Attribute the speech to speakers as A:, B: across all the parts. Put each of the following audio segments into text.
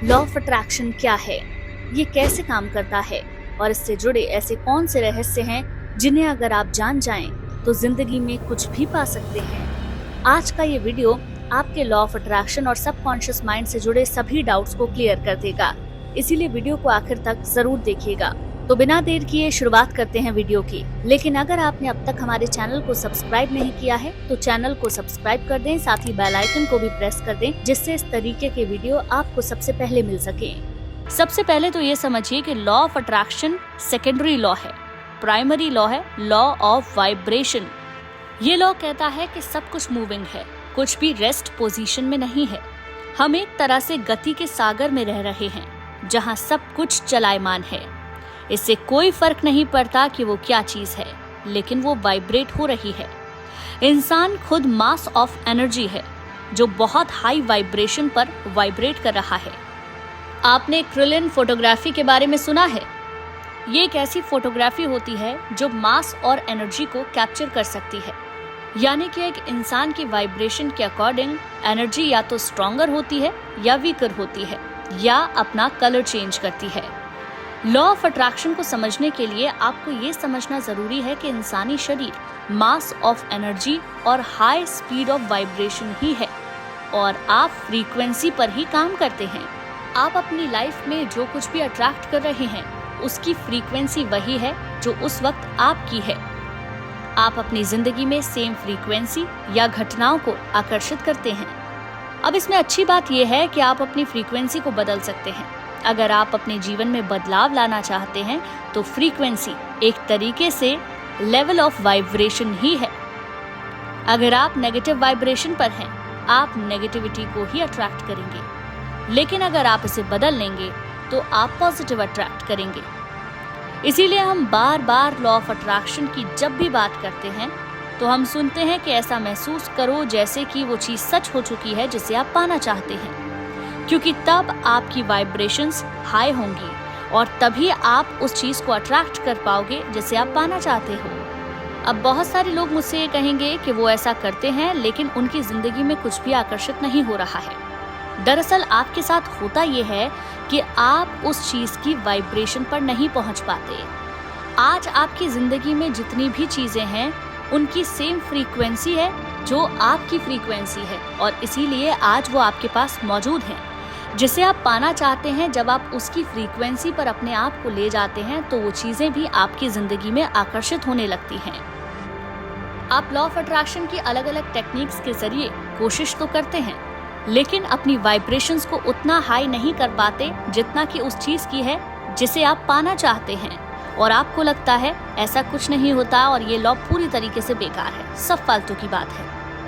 A: Law of attraction क्या है, ये कैसे काम करता है और इससे जुड़े ऐसे कौन से रहस्य हैं जिन्हें अगर आप जान जाएं तो जिंदगी में कुछ भी पा सकते हैं। आज का ये वीडियो आपके लॉ ऑफ अट्रैक्शन और सबकॉन्शियस माइंड से जुड़े सभी डाउट्स को क्लियर कर देगा, इसीलिए वीडियो को आखिर तक जरूर देखिएगा। तो बिना देर किए शुरुआत करते हैं वीडियो की। लेकिन अगर आपने अब तक हमारे चैनल को सब्सक्राइब नहीं किया है तो चैनल को सब्सक्राइब कर दें, साथ ही बेल आइकन को भी प्रेस कर दें, जिससे इस तरीके के वीडियो आपको सबसे पहले मिल सके। सबसे पहले तो ये समझिए कि law of attraction secondary law है, प्राइमरी लॉ है लॉ ऑफ वाइब्रेशन। ये लॉ कहता है कि सब कुछ मूविंग है, कुछ भी रेस्ट पोजीशन में नहीं है। हम एक तरह से गति के सागर में रह रहे हैं जहाँ सब कुछ चलायमान है। इससे कोई फर्क नहीं पड़ता कि वो क्या चीज है, लेकिन वो वाइब्रेट हो रही है। इंसान खुद मास ऑफ एनर्जी है जो बहुत हाई वाइब्रेशन पर वाइब्रेट कर रहा है। आपने क्रिलिन फोटोग्राफी के बारे में सुना है? ये एक ऐसी फोटोग्राफी होती है जो मास और एनर्जी को कैप्चर कर सकती है, यानी कि एक इंसान की वाइब्रेशन के अकॉर्डिंग एनर्जी या तो स्ट्रॉन्गर होती है या वीकर होती है या अपना कलर चेंज करती है। लॉ ऑफ अट्रैक्शन को समझने के लिए आपको ये समझना जरूरी है कि इंसानी शरीर मास ऑफ एनर्जी और हाई स्पीड ऑफ वाइब्रेशन ही है और आप फ्रीक्वेंसी पर ही काम करते हैं। आप अपनी लाइफ में जो कुछ भी अट्रैक्ट कर रहे हैं उसकी फ्रीक्वेंसी वही है जो उस वक्त आपकी है। आप अपनी जिंदगी में सेम फ्रीक्वेंसी या घटनाओं को आकर्षित करते हैं। अब इसमें अच्छी बात यह है कि आप अपनी फ्रीक्वेंसी को बदल सकते हैं। अगर आप अपने जीवन में बदलाव लाना चाहते हैं तो फ्रीक्वेंसी एक तरीके से लेवल ऑफ वाइब्रेशन ही है। अगर आप नेगेटिव वाइब्रेशन पर हैं, आप नेगेटिविटी को ही अट्रैक्ट करेंगे, लेकिन अगर आप इसे बदल लेंगे तो आप पॉजिटिव अट्रैक्ट करेंगे। इसीलिए हम बार बार लॉ ऑफ अट्रैक्शन की जब भी बात करते हैं तो हम सुनते हैं कि ऐसा महसूस करो जैसे कि वो चीज सच हो चुकी है जिसे आप पाना चाहते हैं, क्योंकि तब आपकी वाइब्रेशंस हाई होंगी और तभी आप उस चीज को अट्रैक्ट कर पाओगे जिसे आप पाना चाहते हो। अब बहुत सारे लोग मुझसे ये कहेंगे कि वो ऐसा करते हैं लेकिन उनकी जिंदगी में कुछ भी आकर्षित नहीं हो रहा है। दरअसल आपके साथ होता ये है कि आप उस चीज की वाइब्रेशन पर नहीं पहुंच पाते। आज आपकी जिंदगी में जितनी भी चीजें हैं उनकी सेम फ्रीक्वेंसी है जो आपकी फ्रीक्वेंसी है और इसीलिए आज वो आपके पास मौजूद हैं। जिसे आप पाना चाहते हैं, जब आप उसकी फ्रीक्वेंसी पर अपने आप को ले जाते हैं तो वो चीजें भी आपकी जिंदगी में आकर्षित होने लगती हैं। आप लॉ ऑफ अट्रैक्शन की अलग अलग टेक्निक्स के जरिए कोशिश तो करते हैं, लेकिन अपनी वाइब्रेशंस को उतना हाई नहीं कर पाते जितना कि उस चीज की है जिसे आप पाना चाहते हैं। और आपको लगता है ऐसा कुछ नहीं होता और ये लॉ पूरी तरीके से बेकार है, सब फालतू की बात है।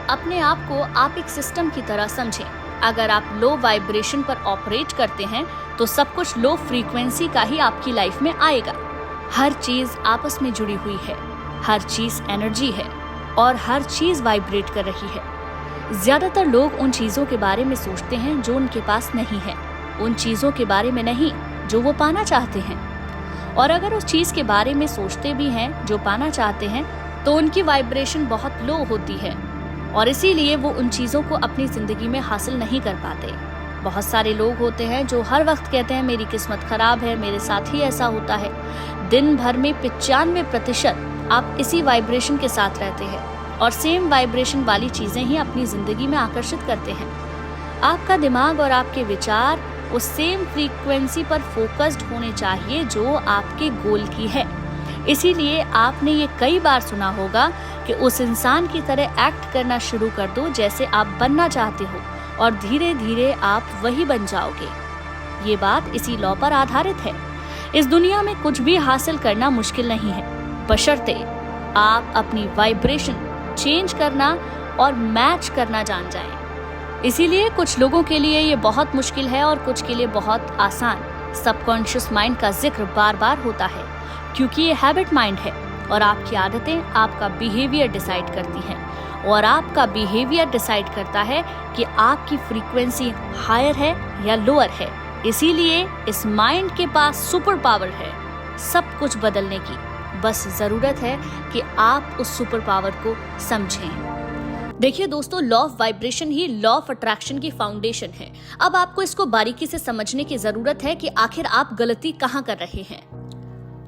A: अपने आप को आप एक सिस्टम की तरह समझें। अगर आप लो वाइब्रेशन पर ऑपरेट करते हैं तो सब कुछ लो फ्रीक्वेंसी का ही आपकी लाइफ में आएगा। हर चीज आपस में जुड़ी हुई है, हर चीज एनर्जी है और हर चीज वाइब्रेट कर रही है। ज्यादातर लोग उन चीजों के बारे में सोचते हैं जो उनके पास नहीं है, उन चीजों के बारे में नहीं जो वो पाना चाहते हैं। और अगर उस चीज के बारे में सोचते भी हैं जो पाना चाहते हैं तो उनकी वाइब्रेशन बहुत लो होती है और इसीलिए वो उन चीजों को अपनी जिंदगी में हासिल नहीं कर पाते। बहुत सारे लोग होते हैं जो हर वक्त कहते हैं मेरी किस्मत खराब है, मेरे साथ ही ऐसा होता है। दिन भर में 95% आप इसी वाइब्रेशन के साथ रहते हैं और सेम वाइब्रेशन वाली चीजें ही अपनी जिंदगी में आकर्षित करते हैं। आपका दिमाग और आपके विचार उस सेम फ्रीक्वेंसी पर फोकस्ड होने चाहिए जो आपके गोल की है। इसीलिए आपने ये कई बार सुना होगा कि उस इंसान की तरह एक्ट करना शुरू कर दो जैसे आप बनना चाहते हो और धीरे धीरे आप वही बन जाओगे। ये बात इसी लॉ पर आधारित है। इस दुनिया में कुछ भी हासिल करना मुश्किल नहीं है, बशर्ते आप अपनी वाइब्रेशन चेंज करना और मैच करना जान जाएं। इसीलिए कुछ लोगों के लिए ये बहुत मुश्किल है और कुछ के लिए बहुत आसान। सबकॉन्शियस माइंड का जिक्र बार बार होता है क्योंकि ये हैबिट माइंड है और आपकी आदतें आपका बिहेवियर डिसाइड करती हैं और आपका बिहेवियर डिसाइड करता है कि आपकी फ्रीक्वेंसी हायर है या लोअर है। इसीलिए इस माइंड के पास सुपर पावर है सब कुछ बदलने की। बस जरूरत है कि आप उस सुपर पावर को समझें। देखिए दोस्तों, law of vibration he law of attraction की फाउंडेशन है। अब आपको इसको बारीकी से समझने की जरूरत है कि आखिर आप गलती कहाँ कर रहे हैं।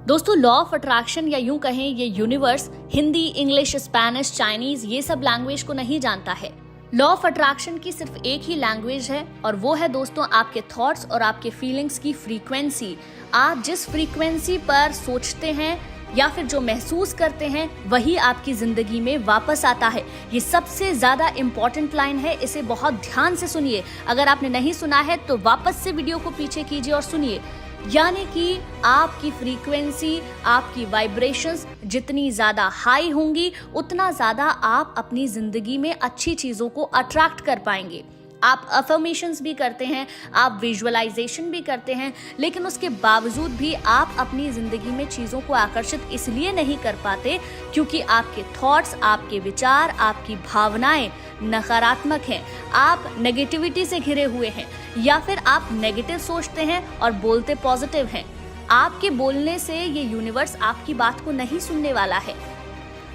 A: दोस्तों, लॉ ऑफ अट्रैक्शन या यूं कहें ये universe Hindi, English, Spanish, Chinese ये सब लैंग्वेज को नहीं जानता है। लॉ ऑफ अट्रैक्शन की सिर्फ एक ही लैंग्वेज है और वो है दोस्तों आपके थॉट्स और आपके फीलिंग्स की फ्रीक्वेंसी। आप जिस फ्रीक्वेंसी पर सोचते हैं या फिर जो महसूस करते हैं वही आपकी जिंदगी में वापस आता है। ये सबसे ज्यादा इंपॉर्टेंट लाइन है, इसे बहुत ध्यान से सुनिए। अगर आपने नहीं सुना है तो वापस से वीडियो को पीछे कीजिए और सुनिए। यानी कि आपकी फ्रीक्वेंसी, आपकी वाइब्रेशंस जितनी ज्यादा हाई होंगी उतना ज्यादा आप अपनी जिंदगी में अच्छी चीजों को अट्रैक्ट कर पाएंगे। आप अफर्मेशंस भी करते हैं, आप विजुअलाइजेशन भी करते हैं, लेकिन उसके बावजूद भी आप अपनी जिंदगी में चीजों को आकर्षित इसलिए नहीं कर पाते क्योंकि आपके थॉट्स, आपके विचार, आपकी भावनाएं नकारात्मक हैं। आप नेगेटिविटी से घिरे हुए हैं या फिर आप नेगेटिव सोचते हैं और बोलते पॉजिटिव हैं। आपके बोलने से ये यूनिवर्स आपकी बात को नहीं सुनने वाला है।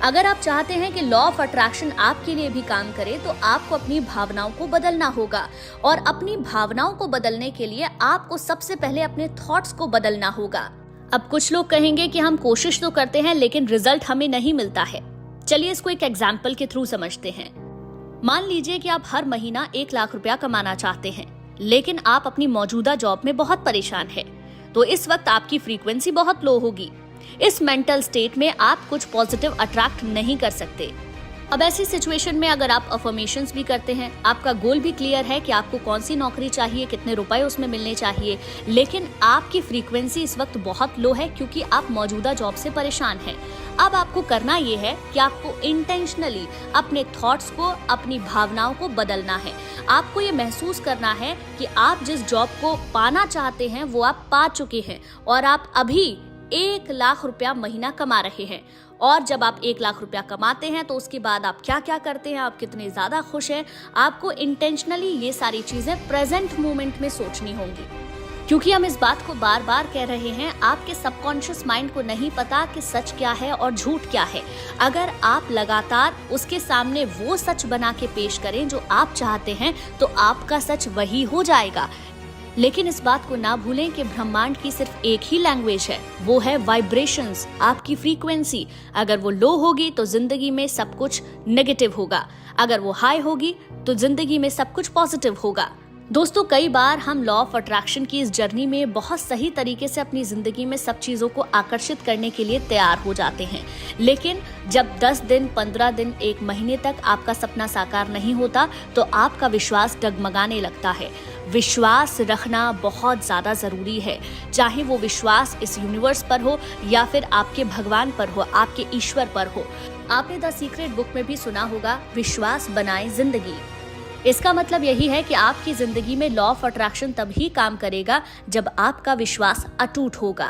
A: अगर आप चाहते हैं कि लॉ ऑफ अट्रैक्शन आपके लिए भी काम करे तो आपको अपनी भावनाओं को बदलना होगा और अपनी भावनाओं को बदलने के लिए आपको सबसे पहले अपने थॉट्स को बदलना होगा। अब कुछ लोग कहेंगे कि हम कोशिश तो करते हैं लेकिन रिजल्ट हमें नहीं मिलता है। चलिए इसको एक एग्जाम्पल के थ्रू समझते हैं। मान लीजिए कि आप हर महीना 1 लाख रुपया कमाना चाहते हैं, लेकिन आप अपनी मौजूदा जॉब में बहुत परेशान हैं, तो इस वक्त आपकी फ्रीक्वेंसी बहुत लो होगी। इस मेंटल स्टेट में आप कुछ पॉजिटिव अट्रैक्ट नहीं कर सकते। अब ऐसी सिचुएशन में अगर आप अफर्मेशंस भी करते हैं, आपका गोल भी क्लियर है कि आपको कौन सी नौकरी चाहिए, कितने रुपए उसमें मिलने चाहिए, लेकिन आपकी फ्रीक्वेंसी इस वक्त बहुत लो है क्योंकि आप मौजूदा जॉब से परेशान हैं। अब आपको करना ये है कि आपको इंटेंशनली अपने थॉट्स को, अपनी भावनाओं को बदलना है। आपको ये महसूस करना है कि आप जिस जॉब को पाना चाहते हैं वो आप पा चुके हैं और आप अभी 1 लाख रुपया महीना कमा रहे हैं। और जब आप 1 लाख रुपया कमाते हैं तो उसके बाद आप क्या क्या करते हैं, आप कितने ज्यादा खुश हैं, आपको इंटेंशनली ये सारी चीजें प्रेजेंट मोमेंट में सोचनी होंगी। क्योंकि हम इस बात को बार बार कह रहे हैं, आपके सबकॉन्शियस माइंड को नहीं पता कि सच क्या है और झूठ क्या है। अगर आप लगातार उसके सामने वो सच बना के पेश करें जो आप चाहते हैं तो आपका सच वही हो जाएगा। लेकिन इस बात को ना भूलें कि ब्रह्मांड की सिर्फ एक ही लैंग्वेज है, वो है वाइब्रेशंस, आपकी फ्रीक्वेंसी। अगर वो लो होगी तो जिंदगी में सब कुछ नेगेटिव होगा, अगर वो हाई होगी तो जिंदगी में सब कुछ पॉजिटिव होगा। दोस्तों, कई बार हम लॉ ऑफ अट्रैक्शन की इस जर्नी में बहुत सही तरीके से अपनी जिंदगी में सब चीजों को आकर्षित करने के लिए तैयार हो जाते हैं, लेकिन जब 10 दिन, 15 दिन, 1 महीने तक आपका सपना साकार नहीं होता तो आपका विश्वास डगमगाने लगता है। विश्वास रखना बहुत ज्यादा जरूरी है, चाहे वो विश्वास इस यूनिवर्स पर हो या फिर आपके भगवान पर हो, आपके ईश्वर पर हो। आपने द सीक्रेट बुक में भी सुना होगा, विश्वास बनाए जिंदगी। इसका मतलब यही है कि आपकी जिंदगी में लॉ ऑफ अट्रैक्शन तभी काम करेगा जब आपका विश्वास अटूट होगा।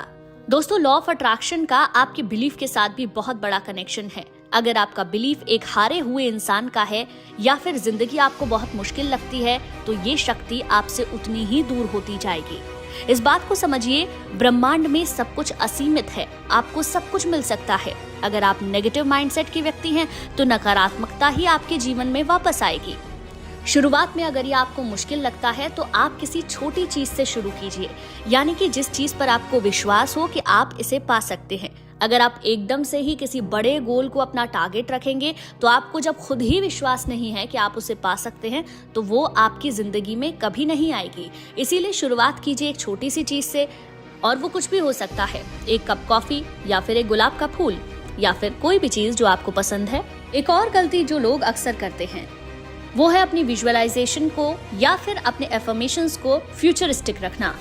A: दोस्तों, लॉ ऑफ अट्रैक्शन का आपके बिलीफ के साथ भी बहुत बड़ा कनेक्शन है। अगर आपका बिलीफ एक हारे हुए इंसान का है या फिर जिंदगी आपको बहुत मुश्किल लगती है तो ये शक्ति आपसे उतनी ही दूर होती जाएगी। इस बात को समझिए, ब्रह्मांड में सब कुछ असीमित है, आपको सब कुछ मिल सकता है। अगर आप नेगेटिव माइंडसेट के व्यक्ति हैं तो नकारात्मकता ही आपके जीवन में वापस आएगी। शुरुआत में अगर ये आपको मुश्किल लगता है तो आप किसी छोटी चीज से शुरू कीजिए, यानी कि जिस चीज पर आपको विश्वास हो कि आप इसे पा सकते हैं। अगर आप एकदम से ही किसी बड़े गोल को अपना टारगेट रखेंगे तो आपको जब खुद ही विश्वास नहीं है कि आप उसे पा सकते हैं तो वो आपकी जिंदगी में कभी नहीं आएगी। इसीलिए शुरुआत कीजिए एक छोटी सी चीज से, और वो कुछ भी हो सकता है, 1 कप कॉफी या फिर एक गुलाब का फूल या फिर कोई भी चीज जो आपको पसंद है। एक और गलती जो लोग अक्सर करते हैं वो है अपनी विजुअलाइजेशन को या फिर अपने एफर्मेशंस को फ्यूचरिस्टिक रखना।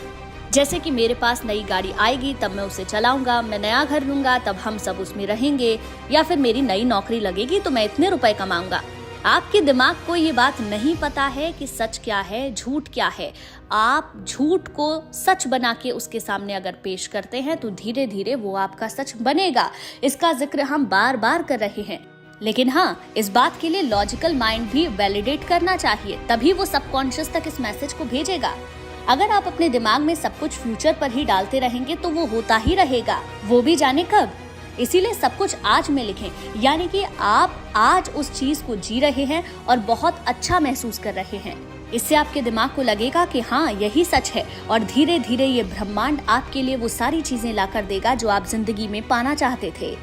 A: जैसे कि मेरे पास नई गाड़ी आएगी तब मैं उसे चलाऊंगा, मैं नया घर लूंगा तब हम सब उसमें रहेंगे, या फिर मेरी नई नौकरी लगेगी तो मैं इतने रुपए कमाऊंगा। आपके दिमाग को ये बात नहीं पता है कि सच क्या है, झूठ क्या है। आप झूठ को सच बना के उसके सामने अगर पेश करते हैं तो धीरे धीरे वो आपका सच बनेगा। इसका जिक्र हम बार बार कर रहे हैं, लेकिन हाँ, इस बात के लिए लॉजिकल माइंड भी वैलिडेट करना चाहिए, तभी वो सबकॉन्शियस तक इस मैसेज को भेजेगा। अगर आप अपने दिमाग में सब कुछ फ्यूचर पर ही डालते रहेंगे तो वो होता ही रहेगा, वो भी जाने कब। इसीलिए सब कुछ आज में लिखें, यानी कि आप आज उस चीज को जी रहे हैं और बहुत अच्छा महसूस कर रहे हैं। इससे आपके दिमाग को लगेगा कि हाँ यही सच है, और धीरे धीरे ये ब्रह्मांड आपके लिए वो सारी चीजें लाकर देगा जो आप जिंदगी में पाना चाहते थे।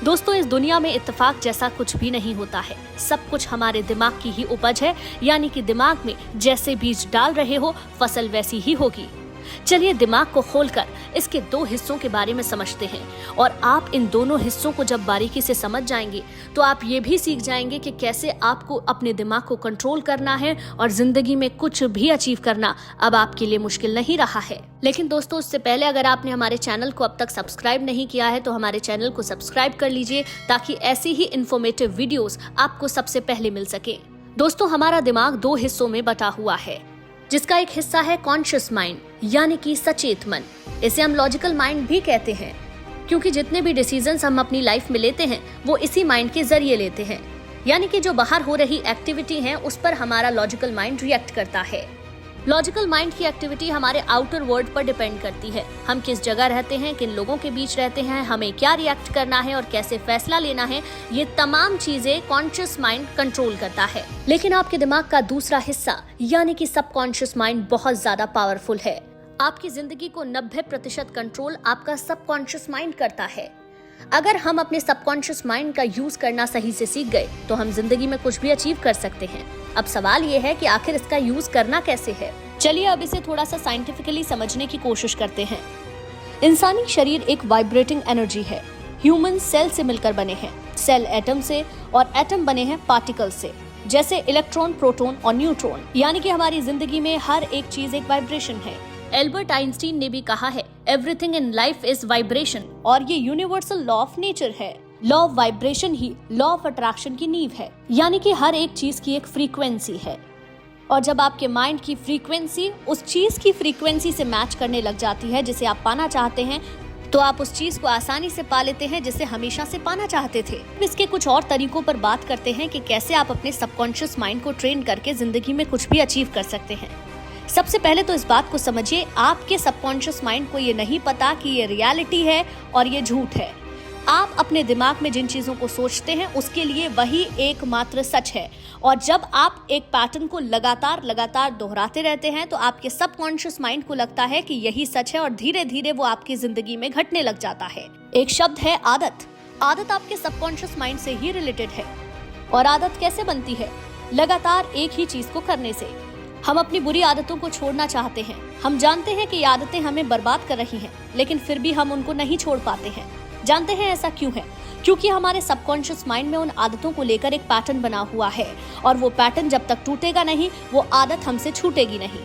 A: दोस्तों, इस दुनिया में इत्तेफाक जैसा कुछ भी नहीं होता है। सब कुछ हमारे दिमाग की ही उपज है, यानी कि दिमाग में जैसे बीज डाल रहे हो फसल वैसी ही होगी। चलिए दिमाग को खोलकर इसके दो हिस्सों के बारे में समझते हैं, और आप इन दोनों हिस्सों को जब बारीकी से समझ जाएंगे तो आप ये भी सीख जाएंगे कि कैसे आपको अपने दिमाग को कंट्रोल करना है और जिंदगी में कुछ भी अचीव करना अब आपके लिए मुश्किल नहीं रहा है। लेकिन दोस्तों, उससे पहले अगर आपने हमारे चैनल को अब तक सब्सक्राइब नहीं किया है तो हमारे चैनल को सब्सक्राइब कर लीजिए, ताकि ऐसी ही इन्फॉर्मेटिव वीडियोस आपको सबसे पहले मिल सके। दोस्तों, हमारा दिमाग दो हिस्सों में बटा हुआ है, जिसका एक हिस्सा है कॉन्शियस माइंड, यानी कि सचेत मन। इसे हम लॉजिकल माइंड भी कहते हैं, क्योंकि जितने भी डिसीजंस हम अपनी लाइफ में लेते हैं वो इसी माइंड के जरिए लेते हैं। यानी कि जो बाहर हो रही एक्टिविटी है उस पर हमारा लॉजिकल माइंड रिएक्ट करता है। लॉजिकल माइंड की एक्टिविटी हमारे आउटर वर्ल्ड पर डिपेंड करती है। हम किस जगह रहते हैं, किन लोगों के बीच रहते हैं, हमें क्या रिएक्ट करना है और कैसे फैसला लेना है, ये तमाम चीजें कॉन्शियस माइंड कंट्रोल करता है। लेकिन आपके दिमाग का दूसरा हिस्सा यानी कि सबकॉन्शियस माइंड बहुत ज्यादा पावरफुल है। आपकी जिंदगी को 90% कंट्रोल आपका सबकॉन्शियस माइंड करता है। अगर हम अपने सबकॉन्शियस माइंड का यूज करना सही से सीख गए तो हम जिंदगी में कुछ भी अचीव कर सकते हैं। अब सवाल ये है कि आखिर इसका यूज करना कैसे है। चलिए अब इसे थोड़ा सा साइंटिफिकली समझने की कोशिश करते हैं। इंसानी शरीर एक वाइब्रेटिंग एनर्जी है। ह्यूमन सेल से मिलकर बने हैं, सेल एटम से, और एटम बने हैं पार्टिकल से, जैसे इलेक्ट्रॉन, प्रोटॉन और न्यूट्रॉन। यानी कि हमारी जिंदगी में हर एक चीज एक वाइब्रेशन है। एल्बर्ट आइंस्टीन ने भी कहा है, everything in life is vibration, और ये यूनिवर्सल लॉ ऑफ नेचर है। Law of vibration he law of attraction की नींव है, यानी कि हर एक चीज की एक फ्रीक्वेंसी है, और जब आपके माइंड की फ्रीक्वेंसी उस चीज की फ्रीक्वेंसी से मैच करने लग जाती है जिसे आप पाना चाहते हैं, तो आप उस चीज को आसानी से पा लेते हैं जिसे हमेशा से पाना चाहते थे। इसके कुछ और तरीकों पर बात करते हैं कि कैसे आप अपने सबकॉन्शियस माइंड को ट्रेन करके जिंदगी में कुछ भी अचीव कर सकते हैं। सबसे पहले तो इस बात को समझिए, आपके सबकॉन्शियस माइंड को ये नहीं पता कि ये रियलिटी है और ये झूठ है। आप अपने दिमाग में जिन चीजों को सोचते हैं उसके लिए वही एकमात्र सच है, और जब आप एक पैटर्न को लगातार दोहराते रहते हैं तो आपके सबकॉन्शियस माइंड को लगता है कि यही सच है, और धीरे धीरे वो आपकी जिंदगी में घटने लग जाता है। एक शब्द है आदत। आदत आपके सबकॉन्शियस माइंड से ही रिलेटेड है। और आदत कैसे बनती है? लगातार एक ही चीज को करने से। हम अपनी बुरी आदतों को छोड़ना चाहते हैं। हम जानते हैं कि ये आदतें हमें बर्बाद कर रही हैं, लेकिन फिर भी हम उनको नहीं छोड़ पाते हैं। जानते हैं ऐसा क्यों है? क्योंकि हमारे सबकॉन्शियस माइंड में उन आदतों को लेकर एक पैटर्न बना हुआ है, और वो पैटर्न जब तक टूटेगा नहीं, वो आदत हमसे छूटेगी नहीं।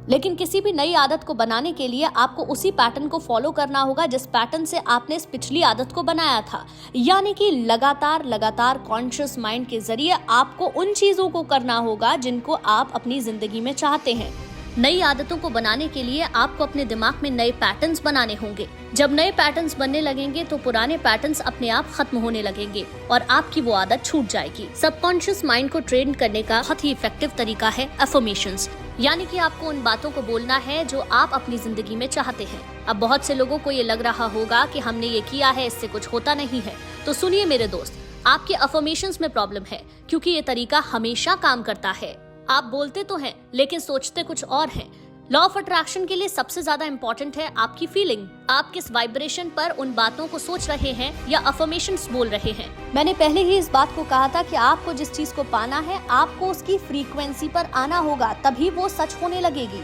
A: लेकिन किसी भी नई आदत को बनाने के लिए आपको उसी पैटर्न को फॉलो करना होगा जिस पैटर्न से आपने इस पिछली आदत को बनाया था। यानी कि लगातार कॉन्शियस माइंड के जरिए आपको उन चीजों को करना होगा जिनको आप अपनी जिंदगी में चाहते हैं। नई आदतों को बनाने के लिए आपको अपने दिमाग में नए पैटर्न्स बनाने होंगे। जब नए पैटर्न्स बनने लगेंगे तो पुराने पैटर्न्स अपने आप खत्म होने लगेंगे और आपकी वो आदत छूट जाएगी। सबकॉन्शियस माइंड को ट्रेन करने का बहुत ही इफेक्टिव तरीका है अफर्मेशंस, यानी कि आपको उन बातों को बोलना है जो आप अपनी जिंदगी में चाहते हैं। अब बहुत से लोगों को ये लग रहा होगा कि हमने ये किया है, इससे कुछ होता नहीं है। तो सुनिए मेरे दोस्त, आपके अफर्मेशंस में प्रॉब्लम है, क्योंकि ये तरीका हमेशा काम करता है। आप बोलते तो हैं लेकिन सोचते कुछ और हैं। लॉ ऑफ अट्रैक्शन के लिए सबसे ज्यादा इंपॉर्टेंट है आपकी फीलिंग। आप किस वाइब्रेशन पर उन बातों को सोच रहे हैं या अफर्मेशंस बोल रहे हैं। मैंने पहले ही इस बात को कहा था कि आपको जिस चीज को पाना है आपको उसकी फ्रीक्वेंसी पर आना होगा, तभी वो सच होने लगेगी।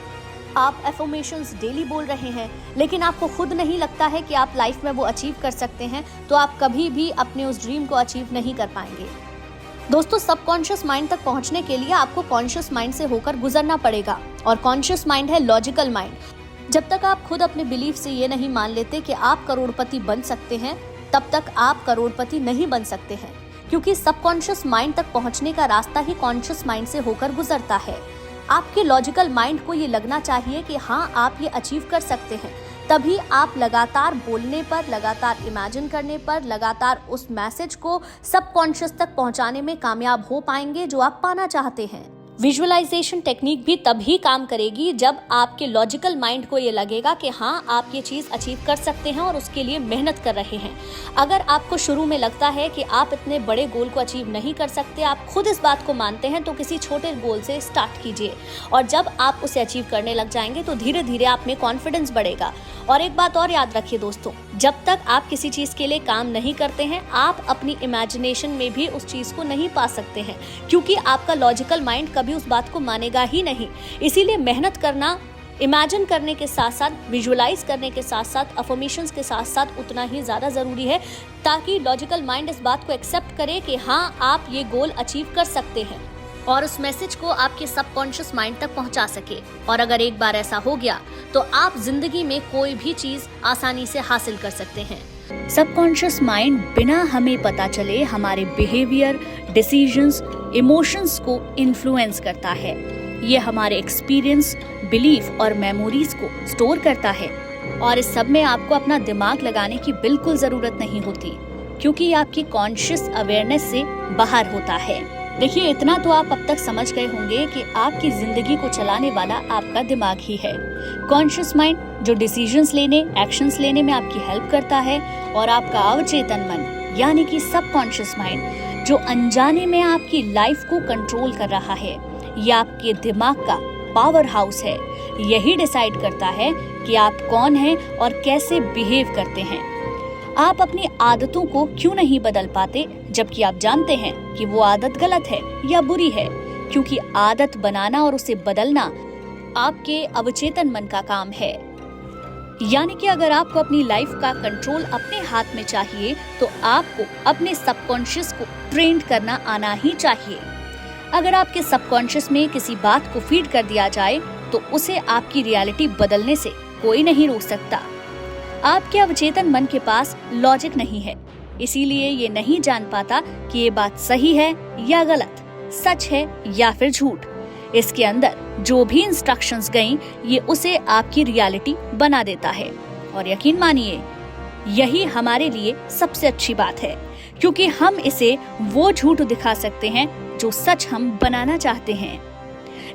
A: आप अफर्मेशंस डेली बोल रहे हैं लेकिन आपको खुद नहीं लगता है कि आप लाइफ में वो अचीव कर सकते हैं, तो आप कभी भी अपने उस ड्रीम को अचीव नहीं कर पाएंगे। दोस्तों, सबकॉन्शियस माइंड तक पहुंचने के लिए आपको कॉन्शियस माइंड से होकर गुजरना पड़ेगा, और कॉन्शियस माइंड है लॉजिकल माइंड। जब तक आप खुद अपने बिलीफ से ये नहीं मान लेते कि आप करोड़पति बन सकते हैं, तब तक आप करोड़पति नहीं बन सकते हैं, क्योंकि सबकॉन्शियस माइंड तक पहुंचने का रास्ता ही कॉन्शियस माइंड से होकर गुजरता है। आपके लॉजिकल माइंड को ये लगना चाहिए कि हाँ आप ये अचीव कर सकते हैं, तभी आप लगातार बोलने पर, लगातार इमेजिन करने पर, लगातार उस मैसेज को सबकॉन्शियस तक पहुंचाने में कामयाब हो पाएंगे जो आप पाना चाहते हैं। विजुअलाइजेशन टेक्निक भी तभी काम करेगी जब आपके लॉजिकल माइंड को ये लगेगा कि हाँ, आप ये चीज़ अचीव कर सकते हैं और उसके लिए मेहनत कर रहे हैं। अगर आपको शुरू में लगता है कि आप इतने बड़े गोल को अचीव नहीं कर सकते, आप खुद इस बात को मानते हैं, तो किसी छोटे गोल से स्टार्ट कीजिए और जब आप उसे अचीव करने लग जाएंगे तो धीरे धीरे आप में कॉन्फिडेंस बढ़ेगा। और एक बात और याद रखिए दोस्तों, जब तक आप किसी चीज़ के लिए काम नहीं करते हैं, आप अपनी इमेजिनेशन में भी उस चीज़ को नहीं पा सकते हैं, क्योंकि आपका लॉजिकल माइंड कभी उस बात को मानेगा ही नहीं। इसीलिए मेहनत करना, इमेजिन करने के साथ साथ, विजुअलाइज करने के साथ साथ, अफर्मेशंस के साथ साथ उतना ही ज़्यादा ज़रूरी है, ताकि लॉजिकल माइंड इस बात को एक्सेप्ट करे कि हाँ, आप ये गोल अचीव कर सकते हैं और उस मैसेज को आपके सबकॉन्शियस माइंड तक पहुंचा सके। और अगर एक बार ऐसा हो गया तो आप जिंदगी में कोई भी चीज़ आसानी से हासिल कर सकते हैं। सबकॉन्शियस माइंड बिना हमें पता चले हमारे बिहेवियर, डिसीजंस, इमोशंस को इन्फ्लुएंस करता है। ये हमारे एक्सपीरियंस, बिलीफ और मेमोरीज को स्टोर करता है और इस सब में आपको अपना दिमाग लगाने की बिल्कुल ज़रूरत नहीं होती, क्योंकि ये आपकी कॉन्शियस अवेयरनेस से बाहर होता है। देखिए, इतना तो आप अब तक समझ गए होंगे कि आपकी जिंदगी को चलाने वाला आपका दिमाग ही है। कॉन्शियस माइंड जो डिसीजंस लेने, एक्शंस लेने में आपकी हेल्प करता है, और आपका अवचेतन मन यानी कि सबकॉन्शियस माइंड जो अनजाने में आपकी लाइफ को कंट्रोल कर रहा है। ये आपके दिमाग का पावर हाउस है। यही डिसाइड करता है कि आप कौन हैं और कैसे बिहेव करते हैं। आप अपनी आदतों को क्यों नहीं बदल पाते, जबकि आप जानते हैं कि वो आदत गलत है या बुरी है, क्योंकि आदत बनाना और उसे बदलना आपके अवचेतन मन का काम है। यानी कि अगर आपको अपनी लाइफ का कंट्रोल अपने हाथ में चाहिए तो आपको अपने सबकॉन्शियस को ट्रेन करना आना ही चाहिए। अगर आपके सबकॉन्शियस में किसी बात को फीड कर दिया जाए तो उसे आपकी रियलिटी बदलने से कोई नहीं रोक सकता। आपके अवचेतन मन के पास लॉजिक नहीं है, इसीलिए ये नहीं जान पाता कि ये बात सही है या गलत, सच है या फिर झूठ। इसके अंदर जो भी इंस्ट्रक्शंस गईं, ये उसे आपकी रियलिटी बना देता है। और यकीन मानिए, यही हमारे लिए सबसे अच्छी बात है, क्योंकि हम इसे वो झूठ दिखा सकते हैं जो सच हम बनाना चाहते हैं।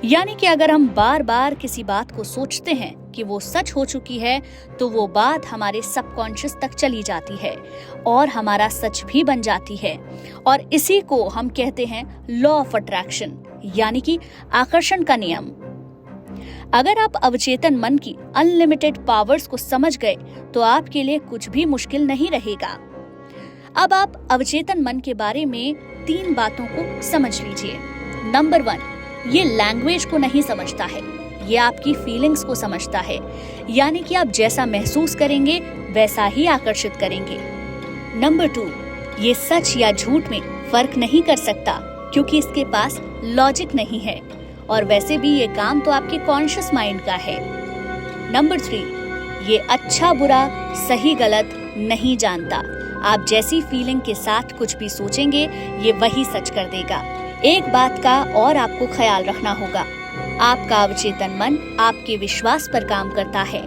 A: यानी कि अगर हम बार बार किसी बात को सोचते हैं कि वो सच हो चुकी है, तो वो बात हमारे सबकॉन्शियस तक चली जाती है और हमारा सच भी बन जाती है। और इसी को हम कहते हैं लॉ ऑफ अट्रैक्शन, यानी कि आकर्षण का नियम। अगर आप अवचेतन मन की अनलिमिटेड पावर्स को समझ गए तो आपके लिए कुछ भी मुश्किल नहीं रहेगा। अब आप अवचेतन मन के बारे में 3 बातों को समझ लीजिए। नंबर 1, ये लैंग्वेज को नहीं समझता है, ये आपकी फीलिंग्स को समझता है। यानी कि आप जैसा महसूस करेंगे वैसा ही आकर्षित करेंगे। नंबर 2, ये सच या झूठ में फर्क नहीं कर सकता, क्योंकि इसके पास लॉजिक नहीं है, और वैसे भी ये काम तो आपके कॉन्शियस माइंड का है। नंबर 3, ये अच्छा बुरा, सही गलत नहीं जानता। आप जैसी फीलिंग के साथ कुछ भी सोचेंगे, ये वही सच कर देगा। एक बात का और आपको ख्याल रखना होगा, आपका अवचेतन मन आपके विश्वास पर काम करता है।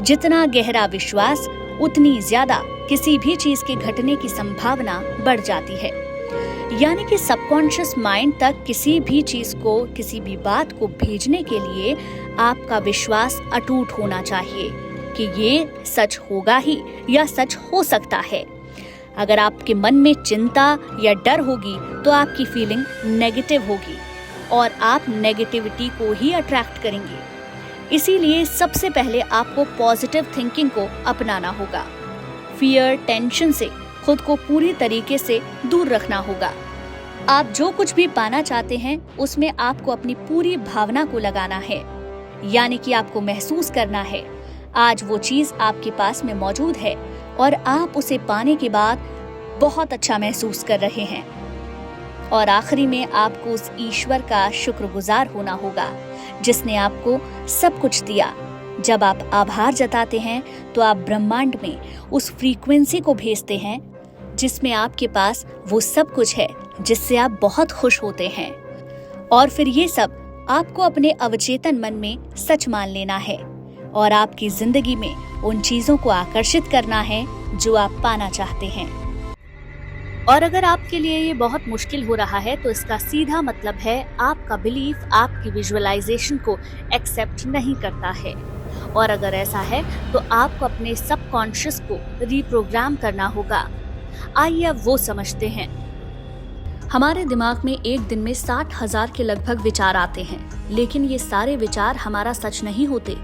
A: जितना गहरा विश्वास, उतनी ज्यादा किसी भी चीज के घटने की संभावना बढ़ जाती है। यानी कि सबकॉन्शियस माइंड तक किसी भी चीज को, किसी भी बात को भेजने के लिए आपका विश्वास अटूट होना चाहिए कि ये सच होगा ही या सच हो सकता है। अगर आपके मन में चिंता या डर होगी तो आपकी फीलिंग नेगेटिव होगी और आप नेगेटिविटी को ही अट्रैक्ट करेंगे। इसीलिए सबसे पहले आपको पॉजिटिव थिंकिंग को अपनाना होगा। फियर, टेंशन से खुद को पूरी तरीके से दूर रखना होगा। आप जो कुछ भी पाना चाहते हैं उसमें आपको अपनी पूरी भावना को लगाना है। यानी कि आपको महसूस करना है आज वो चीज आपके पास में मौजूद है और आप उसे पाने के बाद बहुत अच्छा महसूस कर रहे हैं। और आखिरी में आपको उस ईश्वर का शुक्रगुजार होना होगा जिसने आपको सब कुछ दिया। जब आप आभार जताते हैं तो आप ब्रह्मांड में उस फ्रीक्वेंसी को भेजते हैं जिसमें आपके पास वो सब कुछ है जिससे आप बहुत खुश होते हैं। और फिर ये सब आपको अपने अवचेतन मन में सच मान लेना है और आपकी जिंदगी में उन चीजों को आकर्षित करना है जो आप पाना चाहते हैं। और अगर आपके लिए ये बहुत मुश्किल हो रहा है तो इसका सीधा मतलब है आपका बिलीफ आपकी विजुअलाइजेशन को एक्सेप्ट नहीं करता है। और अगर ऐसा है तो आपको अपने सबकॉन्शियस को रीप्रोग्राम करना होगा। आइए अब वो समझते हैं। हमारे दिमाग में एक दिन में 60,000 के लगभग विचार आते हैं, लेकिन ये सारे विचार हमारा सच नहीं होते।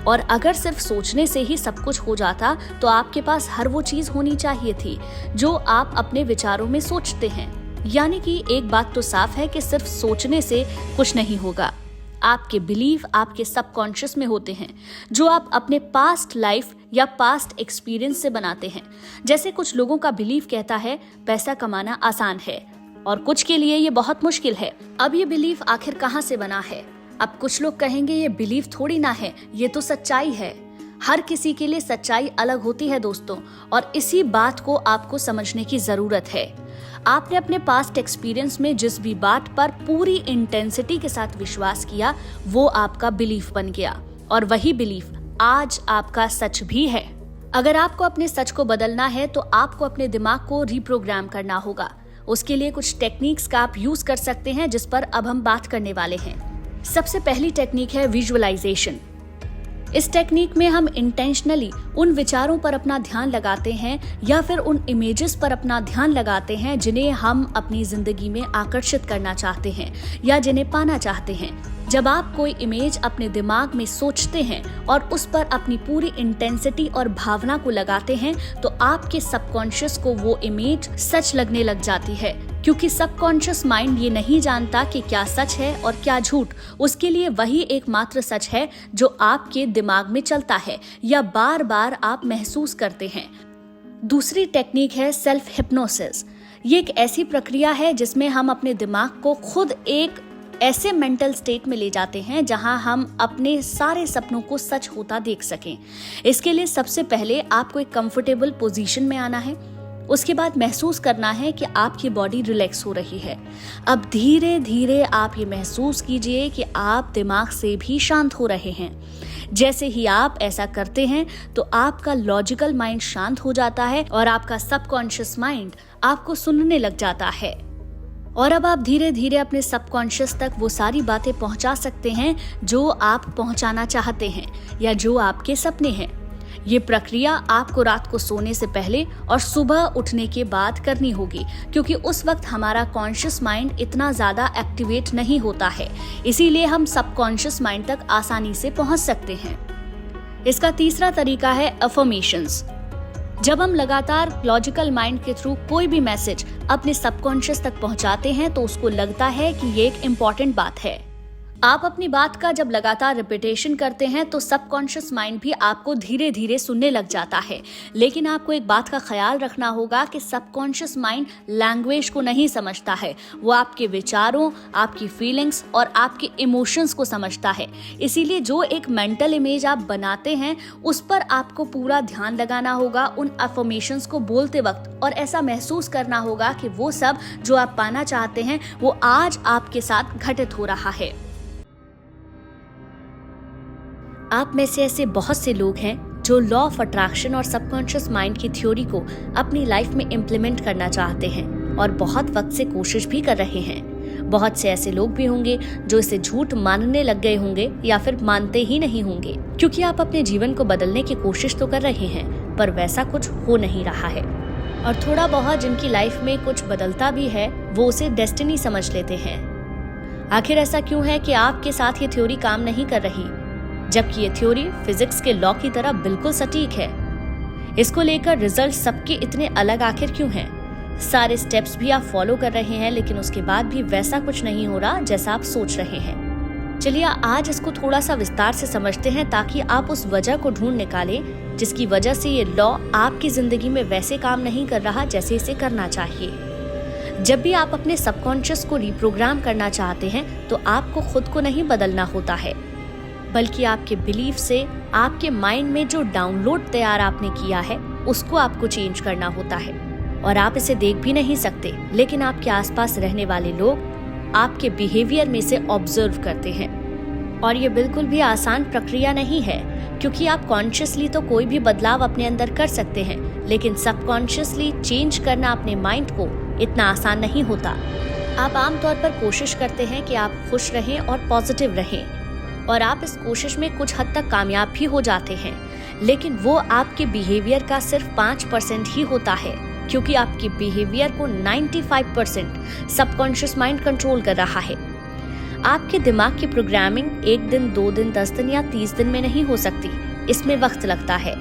A: और अगर सिर्फ सोचने से ही सब कुछ हो जाता तो आपके पास हर वो चीज होनी चाहिए थी जो आप अपने विचारों में सोचते हैं। यानी कि एक बात तो साफ है कि सिर्फ सोचने से कुछ नहीं होगा। आपके बिलीफ आपके सबकॉन्शियस में होते हैं, जो आप अपने पास्ट लाइफ या पास्ट एक्सपीरियंस से बनाते हैं। जैसे कुछ लोगों का बिलीफ कहता है पैसा कमाना आसान है और कुछ के लिए ये बहुत मुश्किल है। अब ये बिलीफ आखिर कहाँ से बना है? अब कुछ लोग कहेंगे ये बिलीफ थोड़ी ना है, ये तो सच्चाई है। हर किसी के लिए सच्चाई अलग होती है दोस्तों, और इसी बात को आपको समझने की जरूरत है। आपने अपने पास्ट एक्सपीरियंस में जिस भी बात पर पूरी इंटेंसिटी के साथ विश्वास किया वो आपका बिलीफ बन गया, और वही बिलीफ आज आपका सच भी है। अगर आपको अपने सच को बदलना है तो आपको अपने दिमाग को रीप्रोग्राम करना होगा। उसके लिए कुछ टेक्निक्स का आप यूज कर सकते हैं जिस पर अब हम बात करने वाले हैं। सबसे पहली टेक्निक है विजुअलाइजेशन। इस टेक्निक में हम इंटेंशनली उन विचारों पर अपना ध्यान लगाते हैं या फिर उन इमेजेस पर अपना ध्यान लगाते हैं जिन्हें हम अपनी जिंदगी में आकर्षित करना चाहते हैं या जिन्हें पाना चाहते हैं। जब आप कोई इमेज अपने दिमाग में सोचते हैं और उस पर अपनी पूरी इंटेंसिटी और भावना को लगाते हैं तो आपके सबकॉन्शियस को वो इमेज सच लगने लग जाती है, क्योंकि सबकॉन्शियस माइंड ये नहीं जानता कि क्या सच है और क्या झूठ। उसके लिए वही एकमात्र सच है जो आपके दिमाग में चलता है या बार बार आप महसूस करते हैं। दूसरी टेक्निक है सेल्फ हिप्नोसिस। ये एक ऐसी प्रक्रिया है जिसमें हम अपने दिमाग को खुद एक ऐसे मेंटल स्टेट में ले जाते हैं जहां हम अपने सारे सपनों को सच होता देख सकें। इसके लिए सबसे पहले आपको एक कंफर्टेबल पोजीशन में आना है। उसके बाद महसूस करना है कि आपकी बॉडी रिलैक्स हो रही है। अब धीरे धीरे आप ये महसूस कीजिए कि आप दिमाग से भी शांत हो रहे हैं। जैसे ही आप ऐसा करते हैं तो आपका लॉजिकल माइंड शांत हो जाता है और आपका सबकॉन्शियस माइंड आपको सुनने लग जाता है। और अब आप धीरे धीरे अपने सबकॉन्शियस तक वो सारी बातें पहुंचा सकते हैं जो आप पहुंचाना चाहते हैं या जो आपके सपने हैं। ये प्रक्रिया आपको रात को सोने से पहले और सुबह उठने के बाद करनी होगी, क्योंकि उस वक्त हमारा कॉन्शियस माइंड इतना ज्यादा एक्टिवेट नहीं होता है। इसीलिए हम सबकॉन्शियस माइंड तक आसानी से पहुंच सकते हैं। इसका तीसरा तरीका है अफर्मेशंस। जब हम लगातार लॉजिकल माइंड के थ्रू कोई भी मैसेज अपने सबकॉन्शियस तक पहुंचाते हैं तो उसको लगता है कि ये एक इम्पॉर्टेंट बात है। आप अपनी बात का जब लगातार रिपीटेशन करते हैं तो सबकॉन्शियस माइंड भी आपको धीरे धीरे सुनने लग जाता है। लेकिन आपको एक बात का ख्याल रखना होगा कि सबकॉन्शियस माइंड लैंग्वेज को नहीं समझता है, वो आपके विचारों, आपकी फीलिंग्स और आपके इमोशंस को समझता है। इसीलिए जो एक मेंटल इमेज आप बनाते हैं उस पर आपको पूरा ध्यान लगाना होगा उन अफर्मेशंस को बोलते वक्त, और ऐसा महसूस करना होगा कि वो सब जो आप पाना चाहते हैं वो आज आपके साथ घटित हो रहा है। आप में से ऐसे बहुत से लोग हैं जो लॉ ऑफ अट्रैक्शन और सबकॉन्शियस माइंड की थ्योरी को अपनी लाइफ में इम्प्लीमेंट करना चाहते हैं और बहुत वक्त से कोशिश भी कर रहे हैं। बहुत से ऐसे लोग भी होंगे जो इसे झूठ मानने लग गए होंगे या फिर मानते ही नहीं होंगे, क्योंकि आप अपने जीवन को बदलने की कोशिश तो कर रहे हैं पर वैसा कुछ हो नहीं रहा है। और थोड़ा बहुत जिनकी लाइफ में कुछ बदलता भी है वो उसे डेस्टिनी समझ लेते हैं। आखिर ऐसा क्यों है कि आपके साथ ये थ्योरी काम नहीं कर रही, जबकि ये थ्योरी फिजिक्स के लॉ की तरह बिल्कुल सटीक है? इसको लेकर रिजल्ट सबके इतने अलग आखिर क्यों हैं? सारे स्टेप्स भी आप फॉलो कर रहे हैं लेकिन उसके बाद भी वैसा कुछ नहीं हो रहा जैसा आप सोच रहे हैं। चलिए आज इसको थोड़ा सा विस्तार से समझते हैं ताकि आप उस वजह को ढूंढ निकालें जिसकी वजह से ये लॉ आपकी जिंदगी में वैसे काम नहीं कर रहा जैसे इसे करना चाहिए। जब भी आप अपने सबकॉन्शियस को रिप्रोग्राम करना चाहते हैं तो आपको खुद को नहीं बदलना होता है, बल्कि आपके बिलीफ से आपके माइंड में जो डाउनलोड तैयार आपने किया है उसको आपको चेंज करना होता है। और आप इसे देख भी नहीं सकते, लेकिन आपके आसपास रहने वाले लोग आपके बिहेवियर में से ऑब्जर्व करते हैं। और ये बिल्कुल भी आसान प्रक्रिया नहीं है, क्योंकि आप कॉन्शियसली तो कोई भी बदलाव अपने अंदर कर सकते हैं, लेकिन सबकॉन्शियसली चेंज करना अपने माइंड को इतना आसान नहीं होता। आप आमतौर पर कोशिश करते हैं कि आप खुश रहें और पॉजिटिव रहें, और आप इस कोशिश में कुछ हद तक कामयाब भी हो जाते हैं, लेकिन वो आपके बिहेवियर का सिर्फ 5% ही होता है, क्योंकि आपके बिहेवियर को 95% सबकॉन्शियस माइंड कंट्रोल कर रहा है। आपके दिमाग की प्रोग्रामिंग 1 दिन, 2 दिन, 10 दिन या 30 दिन में नहीं हो सकती, इसमें वक्त लगता है।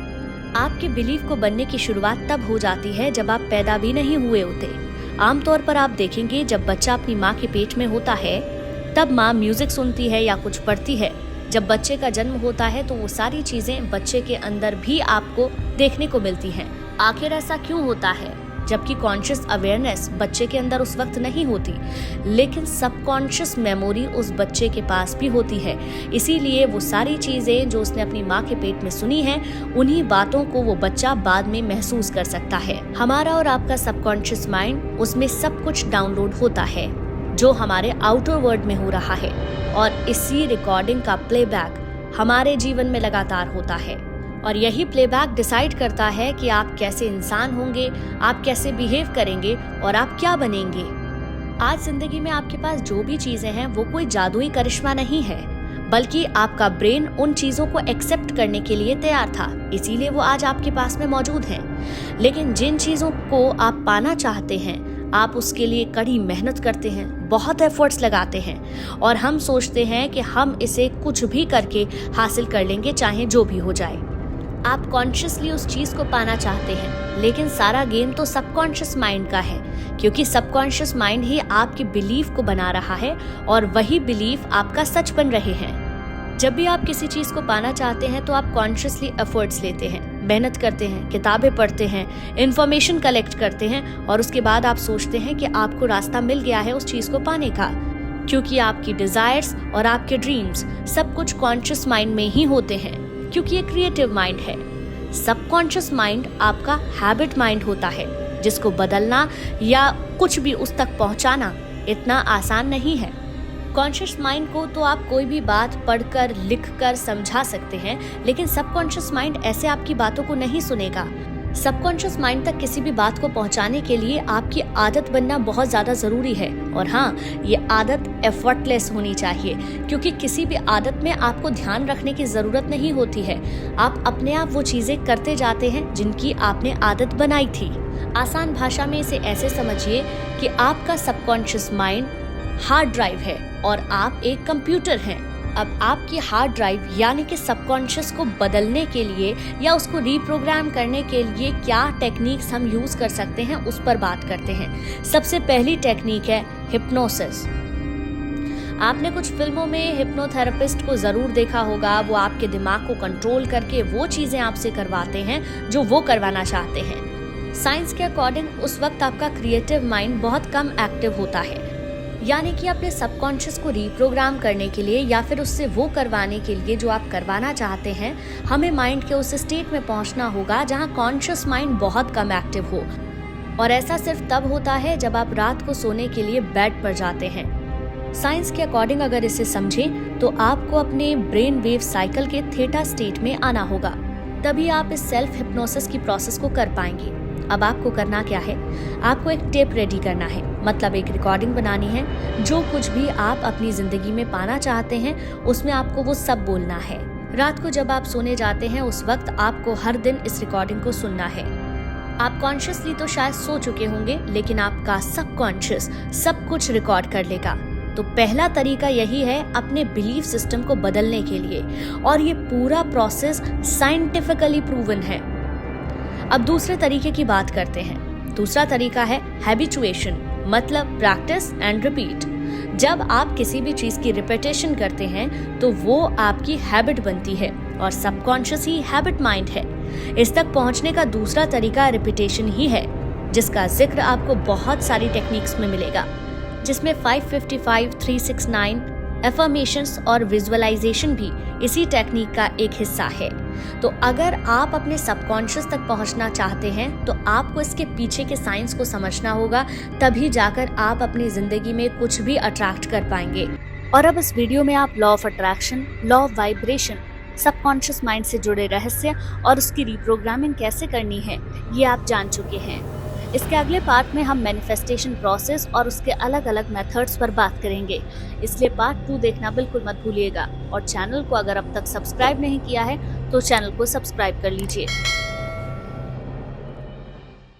A: आपके बिलीफ को बनने की शुरुआत तब हो जाती है जब आप पैदा भी नहीं हुए होते। आमतौर पर आप देखेंगे जब बच्चा अपनी माँ के पेट में होता है तब माँ म्यूजिक सुनती है या कुछ पढ़ती है। जब बच्चे का जन्म होता है तो वो सारी चीजें बच्चे के अंदर भी आपको देखने को मिलती हैं। आखिर ऐसा क्यों होता है? जबकि कॉन्शियस अवेयरनेस बच्चे के अंदर उस वक्त नहीं होती, लेकिन सबकॉन्शियस मेमोरी उस बच्चे के पास भी होती है। इसीलिए वो सारी चीजें जो उसने अपनी माँ के पेट में सुनी हैं, उन्हीं बातों को वो बच्चा बाद में महसूस कर सकता है। हमारा और आपका सबकॉन्शियस माइंड, उसमें सब कुछ डाउनलोड होता है जो हमारे आउटर वर्ल्ड में हो रहा है, और इसी रिकॉर्डिंग का प्लेबैक हमारे जीवन में लगातार होता है। और यही प्लेबैक डिसाइड करता है कि आप कैसे इंसान होंगे, आप कैसे बिहेव करेंगे और आप क्या बनेंगे। आज जिंदगी में आपके पास जो भी चीजें हैं वो कोई जादुई करिश्मा नहीं है, बल्कि आपका ब्रेन उन चीजों को एक्सेप्ट करने के लिए तैयार था, इसीलिए वो आज आपके पास में मौजूद हैं। लेकिन जिन चीजों को आप पाना चाहते हैं, आप उसके लिए कड़ी मेहनत करते हैं, बहुत एफर्ट्स लगाते हैं, और हम सोचते हैं कि हम इसे कुछ भी करके हासिल कर लेंगे, चाहे जो भी हो जाए। आप कॉन्शियसली उस चीज को पाना चाहते हैं, लेकिन सारा गेम तो सबकॉन्शियस माइंड का है, क्योंकि सबकॉन्शियस माइंड ही आपके बिलीफ को बना रहा है और वही बिलीफ आपका सच बन रहे हैं। जब भी आप किसी चीज को पाना चाहते हैं तो आप कॉन्शियसली एफर्ट्स लेते हैं, मेहनत करते हैं, किताबें पढ़ते हैं, इंफॉर्मेशन कलेक्ट करते हैं, और उसके बाद आप सोचते हैं कि आपको रास्ता मिल गया है उस चीज को पाने का, क्योंकि आपकी डिजायर्स और आपके ड्रीम्स सब कुछ कॉन्शियस माइंड में ही होते हैं, क्योंकि ये क्रिएटिव माइंड है। सबकॉन्शियस माइंड आपका हैबिट माइंड होता है, जिसको बदलना या कुछ भी उस तक पहुंचाना इतना आसान नहीं है। कॉन्शियस माइंड को तो आप कोई भी बात पढ़कर, लिखकर समझा सकते हैं, लेकिन सबकॉन्शियस माइंड ऐसे आपकी बातों को नहीं सुनेगा। सबकॉन्शियस माइंड तक किसी भी बात को पहुंचाने के लिए आपकी आदत बनना बहुत ज्यादा जरूरी है, और हाँ, ये आदत एफर्टलेस होनी चाहिए, क्योंकि किसी भी आदत में आपको ध्यान रखने की जरूरत नहीं होती है। आप अपने आप वो चीजें करते जाते हैं जिनकी आपने आदत बनाई थी। आसान भाषा में इसे ऐसे समझिए कि आपका सबकॉन्शियस माइंड हार्ड ड्राइव है और आप एक कंप्यूटर हैं। अब आपकी हार्ड ड्राइव यानी कि सबकॉन्शियस को बदलने के लिए या उसको रीप्रोग्राम करने के लिए क्या टेक्निक्स हम यूज कर सकते हैं, उस पर बात करते हैं। सबसे पहली टेक्निक है हिप्नोसिस। आपने कुछ फिल्मों में हिप्नोथेरेपिस्ट को जरूर देखा होगा। वो आपके दिमाग को कंट्रोल करके वो चीजें आपसे करवाते हैं जो वो करवाना चाहते हैं। साइंस के अकॉर्डिंग उस वक्त आपका क्रिएटिव माइंड बहुत कम एक्टिव होता है, यानी कि अपने सबकॉन्शियस को रीप्रोग्राम करने के लिए या फिर उससे वो करवाने के लिए जो आप करवाना चाहते हैं, हमें माइंड के उस स्टेट में पहुंचना होगा जहां कॉन्शियस माइंड बहुत कम एक्टिव हो। और ऐसा सिर्फ तब होता है जब आप रात को सोने के लिए बेड पर जाते हैं। साइंस के अकॉर्डिंग अगर इसे समझें तो आपको अपने ब्रेन वेव साइकिल के थीटा स्टेट में आना होगा, तभी आप इस सेल्फ हिप्नोसिस की प्रोसेस को कर पाएंगे। अब आपको करना क्या है? आपको एक टेप रेडी करना है, मतलब एक रिकॉर्डिंग बनानी है। जो कुछ भी आप अपनी जिंदगी में पाना चाहते हैं उसमें आपको वो सब बोलना है। रात को जब आप सोने जाते हैं उस वक्त आपको हर दिन इस रिकॉर्डिंग को सुनना है। आप कॉन्शियसली तो शायद सो चुके होंगे, लेकिन आपका सबकॉन्शियस सब कुछ रिकॉर्ड कर लेगा। तो पहला तरीका यही है अपने बिलीफ सिस्टम को बदलने के लिए, और ये पूरा प्रोसेस साइंटिफिकली प्रूवन है। अब दूसरे तरीके की बात करते हैं। दूसरा तरीका है हैबिचुएशन, मतलब प्रैक्टिस एंड रिपीट। जब आप किसी भी चीज की रिपीटेशन करते हैं तो वो आपकी हैबिट बनती है, और सबकॉन्शियस ही हैबिट माइंड है। इस तक पहुंचने का दूसरा तरीका रिपीटेशन ही है, जिसका जिक्र आपको बहुत सारी टेक्निक्स में मिलेगा, जिसमें 555, 369, एफर्मेशंस और विजुअलाइजेशन भी इसी टेक्निक का एक हिस्सा है। तो अगर आप अपने सबकॉन्शियस तक पहुंचना चाहते हैं तो आपको इसके पीछे के साइंस को समझना होगा, तभी जाकर आप अपनी जिंदगी में कुछ भी अट्रैक्ट कर पाएंगे। और अब इस वीडियो में आप law of attraction, law of vibration, subconscious mind से जुड़े रहस्य और उसकी रीप्रोग्रामिंग कैसे करनी है, ये आप जान चुके हैं। इसके अगले पार्ट में हम मैनिफेस्टेशन प्रोसेस और उसके अलग अलग मेथड्स पर बात करेंगे, इसलिए पार्ट 2 देखना बिल्कुल मत भूलिएगा। और चैनल को अगर अब तक सब्सक्राइब नहीं किया है तो चैनल को सब्सक्राइब कर लीजिए।